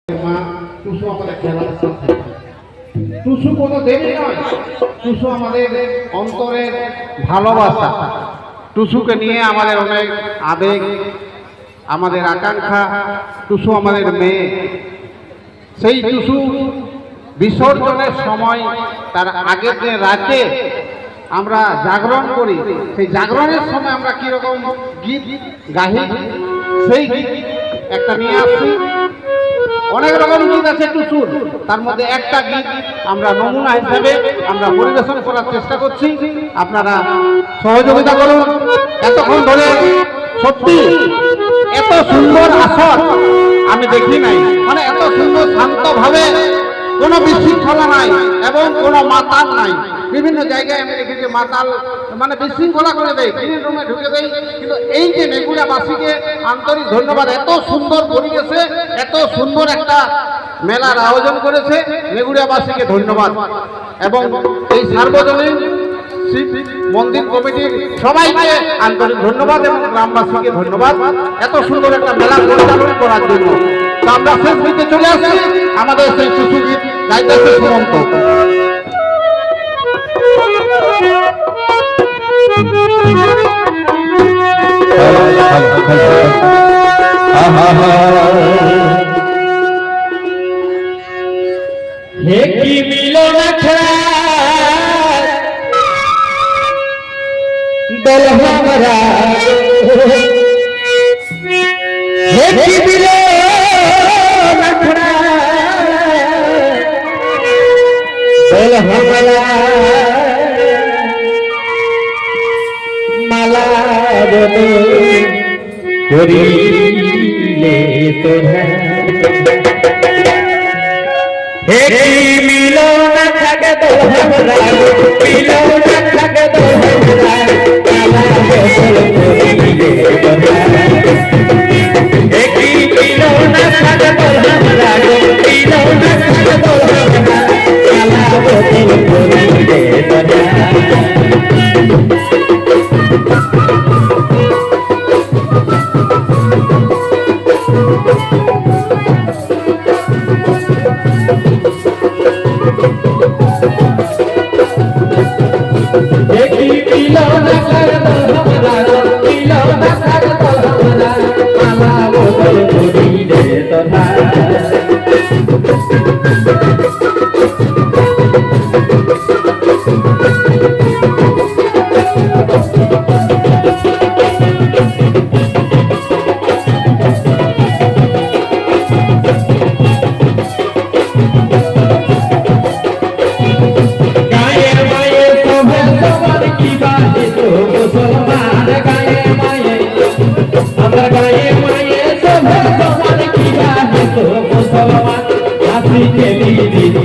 মা টুসু আমাদের খেলার সাথে, টুসু কোনো দেবী নয়, টুসু আমাদের অন্তরের ভালোবাসা। টুসুকে নিয়ে আমাদের অনেক আবেগ, আমাদের আকাঙ্ক্ষা। টুসু আমাদের মেয়ে। সেই টুসু বিসর্জনের সময় তার আগের দিন রাতে আমরা জাগরণ করি। সেই জাগরণের সময় আমরা কিরকম গীত গাহি, সেই গীত একটা নিয়ে আসছি। অনেক রকম গীত আছে টুসুর, তার মধ্যে একটা গীত আমরা নমুনা হিসেবে আমরা পরিবেশন করার চেষ্টা করছি। আপনারা সহযোগিতা করুন। এতক্ষণ ধরে সত্যি এত সুন্দর আসর আমি দেখি নাই। মানে এত সুন্দর শান্তভাবে, কোনো বিশৃঙ্খলা নাই এবং কোনো মাতাল নাই। বিভিন্ন জায়গায় আমি দেখেছি মাতাল মানে বিশৃঙ্খলা করে দেয়, ক্লিন রুমে ঢুকে দেয়। কিন্তু এই যে নেগুড়াবাসীকে আন্তরিক ধন্যবাদ। এত সুন্দর পরিবেশে এত সুন্দর একটা মেলার আয়োজন করেছে, নেগুড়াবাসীকে ধন্যবাদ। এবং এই সার্বজনীন শিব মন্দির কমিটির সবাইকে আন্তরিক ধন্যবাদ এবং গ্রামবাসীকে ধন্যবাদ এত সুন্দর একটা মেলা পরিচালনা করার জন্য। তো আমরা শেষ দিকে চলে আসছি। আমাদের সেই টুসু গীত গাইতেছে সুমন্ত। হে কি মিলন দল हमरा, হে কি মিলন দল हमरा মালা বনে করিলে তোরা। হে কি মিলন থাকে দল हमरा, মিলন থাকে দল हमरा মালা বনে করিলে তোরা। হে কি মিলন থাকে দল हमरा, মিলন থাকে দল हमरा মালা বনে করিলে তোরা।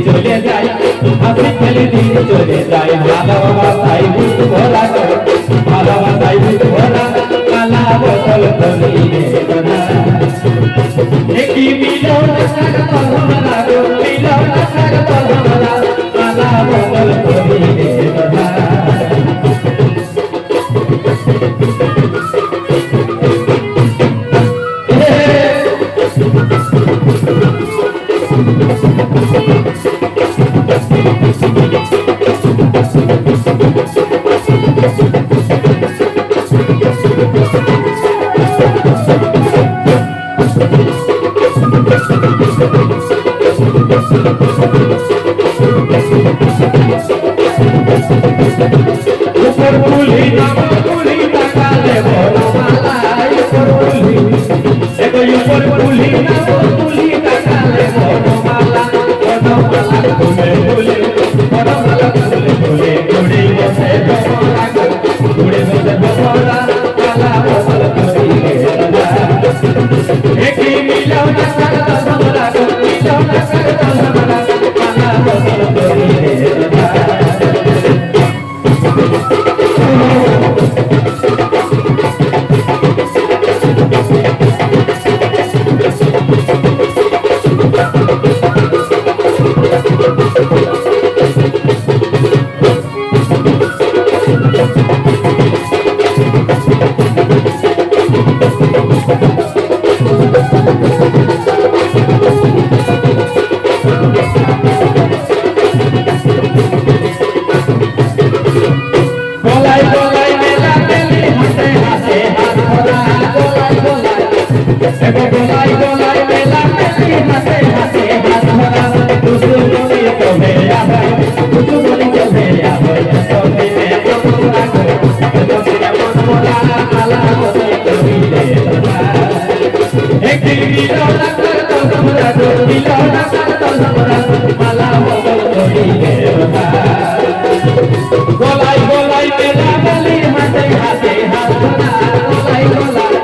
চলে যায় হাসি খেলে দিন চলে যায়। ভালোবাসাই বুক ভরা, ভালোবাসাই বুক ভরা কালা বোতল ধরিয়ে গোনা। কি মিলন দল हमरा, মিলন দল हमरा কালা বোতল ধরিয়ে গোনা। উপর পুলি পুলি তাকালে বনমালা, উপর পুলি উপর পুলি পুলি তাকালে বনমালা, বনমালা ফুলে ফুলে বনমালা ফুলে ফুলে ঘুরে বসে ভমরা, ঘুরে বসে ভমরা কালা বসল করিলে তোরা। হে কি মিলন দল हमरा, মিলন দল हमरा কালা বসল করিলে তোরা। তোমরা জটিল রাখার তোমরা মালা বদল করিলে গলায় গলায় মেলা বলি হাতে হাতে হাত ধরা গলায় গলায়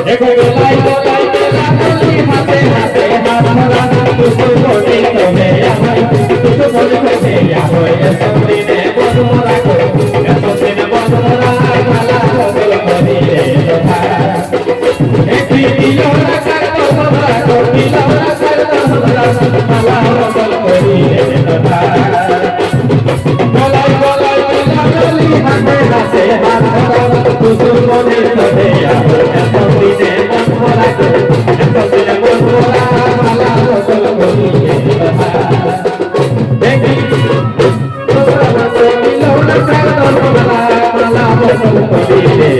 দেখো গলায় গলায় মেলা বলি হাতে হাতে হাত ধরা তুসু বলি তবে আমায় তুসু বলি তবে আমায় এসদিনে বদমরা এসদিনে বদমরা মালা বদল করিলে একটি দিল রাখার তোমরা জটিল রাখার তোমরা মালা বদল করিলে গলায় গলায় মেলা বলি হাতে হাতে হাত ধরা তুসু বলি তবে আমায় এসদিনে বদমরা এসদিনে বদমরা মালা বদল করিলে দেখি তোমরা জটিল রাখার তোমরা মালা বদল করিলে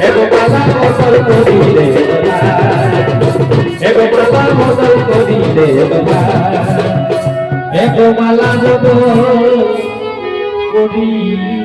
এগো মালা বদল করিলে এগো মালা বদল করিলে এগো মালা বদল করিলে